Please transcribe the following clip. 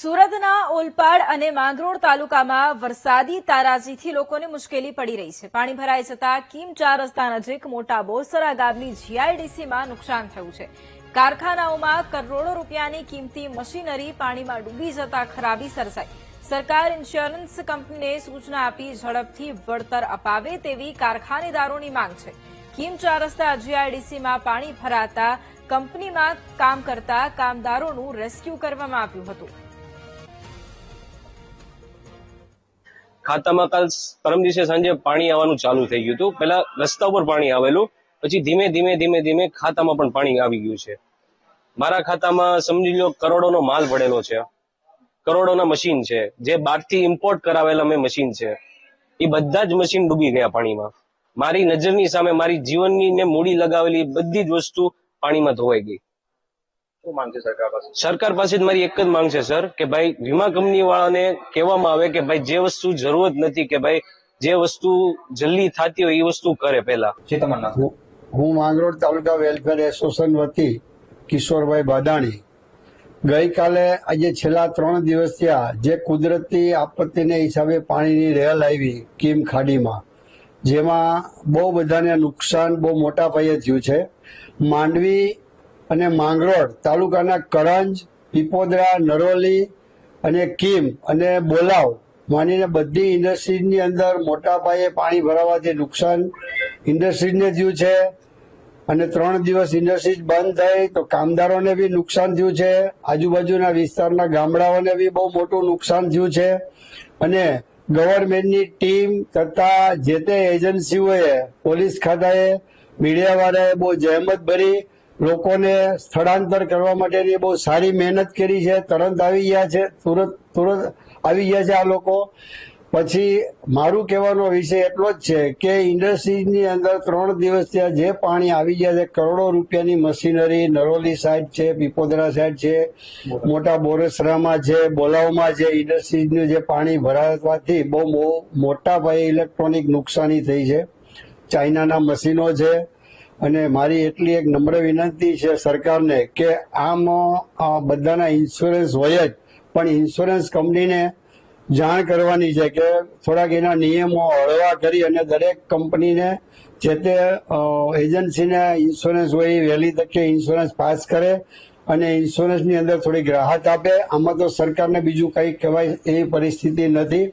સુરતના ઓલપાડ અને માંગરોળ તાલુકામાં વરસાદી તારાજીથી લોકોને મુશ્કેલી પડી રહી છે। પાણી ભરાઈ જતા કીમ 4 રસ્તા નજીક મોટા બોરસરા ગામની જીઆઈડીસીમાં નુકસાન થયું છે। કારખાનાઓમાં કરોડો રૂપિયાની કિંમતી મશીનરી પાણીમાં ડૂબી જતા ખરાબી સર્જાઈ। સરકાર ઇન્સ્યોરન્સ કંપનીને સૂચના આપી ઝડપથી વળતર અપાવે તેવી કારખાનેદારોની માંગ છે। કીમ 4 રસ્તા જીઆઈડીસીમાં પાણી ભરાતા કંપનીમાં કામ કરતા કામદારોનું રેસ્ક્યુ કરવામાં આવ્યું હતું। ખાતામાં કાલ પરમ દિવસે સાંજે પાણી આવવાનું ચાલુ થઈ ગયું હતું। પહેલા રસ્તા ઉપર પાણી આવેલું, પછી ધીમે ધીમે ખાતામાં પણ પાણી આવી ગયું છે। મારા ખાતામાં સમજી લો કરોડોનો માલ પડેલો છે, કરોડોના મશીન છે, જે બહારથી ઇમ્પોર્ટ કરાવેલા મેં મશીન છે, એ બધા જ મશીન ડૂબી ગયા પાણીમાં। મારી નજરની સામે મારી જીવનની ને મૂડી લગાવેલી બધી જ વસ્તુ પાણીમાં ધોવાઈ ગઈ। શું માંગ છે સરકાર પાસે? સરકાર પાસે મારી એક જ માંગ છે સર, કે ભાઈ વીમા કંપની વાળાને કહેવામાં આવે કે ભાઈ જે વસ્તુ જરૂરત નથી, કે ભાઈ જે વસ્તુ જલ્દી થતી હોય એ વસ્તુ કરે પહેલા। જે તમારું નામ? હું માંગરોળ તાલુકા વેલફેર એસોસિએશન વતી કિશોરભાઈ બાદાણી ગઈકાલે આજે છેલ્લા 3 દિવસ થયા જે કુદરતી આપત્તિને હિસાબે પાણીની રેલ આવી કીમ ખાડીમાં, જેમાં બહુ બધાને નુકસાન બહુ મોટા પાયે થયું છે। માંડવી અને માંગરોળ તાલુકાના કરંજ, પીપોદરા, નરોલી અને કીમ અને બોલાવ માનીને બધી ઇન્ડસ્ટ્રીઝની અંદર મોટા પાયે પાણી ભરાવાથી નુકસાન ઇન્ડસ્ટ્રીઝને થયું છે। અને 3 દિવસ ઇન્ડસ્ટ્રીઝ બંધ થઈ તો કામદારોને બી નુકસાન થયું છે, આજુબાજુના વિસ્તારના ગામડાઓને બી બહુ મોટું નુકસાન થયું છે। અને ગવર્મેન્ટની ટીમ તથા જે તે એજન્સીઓએ, પોલીસ ખાતાએ, મીડિયાવાળાએ બહુ જહેમત ભરી લોકોને સ્થળાંતર કરવા માટેની બહુ સારી મહેનત કરી છે। તરત આવી ગયા છે, તુરંત આવી ગયા છે આ લોકો। પછી મારું કહેવાનો વિષય એટલો જ છે કે ઇન્ડસ્ટ્રીઝની અંદર 3 દિવસ ત્યાં જે પાણી આવી ગયા છે, કરોડો રૂપિયાની મશીનરી નરોલી સાઈડ છે, પીપોદરા સાઈડ છે, મોટા બોરસરામાં છે, બોલાવમાં છે, ઇન્ડસ્ટ્રીઝનું જે પાણી ભરાવાથી બહુ મોટા પાયે ઇલેક્ટ્રોનિક નુકસાની થઈ છે, ચાઇનાના મશીનો છે। અને મારી એટલી એક નમ્ર વિનંતી છે સરકારને કે આમ બધાના ઇન્સ્યોરન્સ હોય જ, પણ ઇન્સ્યોરન્સ કંપનીને જાણ કરવાની છે કે થોડાક એના નિયમો હળવા કરી અને દરેક કંપનીને જે તે એજન્સીને ઇન્સ્યોરન્સ હોય એ વહેલી તકે ઇન્સ્યોરન્સ પાસ કરે અને ઇન્સ્યોરન્સની અંદર થોડીક રાહત આપે। આમાં તો સરકારને બીજું કંઈ કહેવાય એવી પરિસ્થિતિ નથી।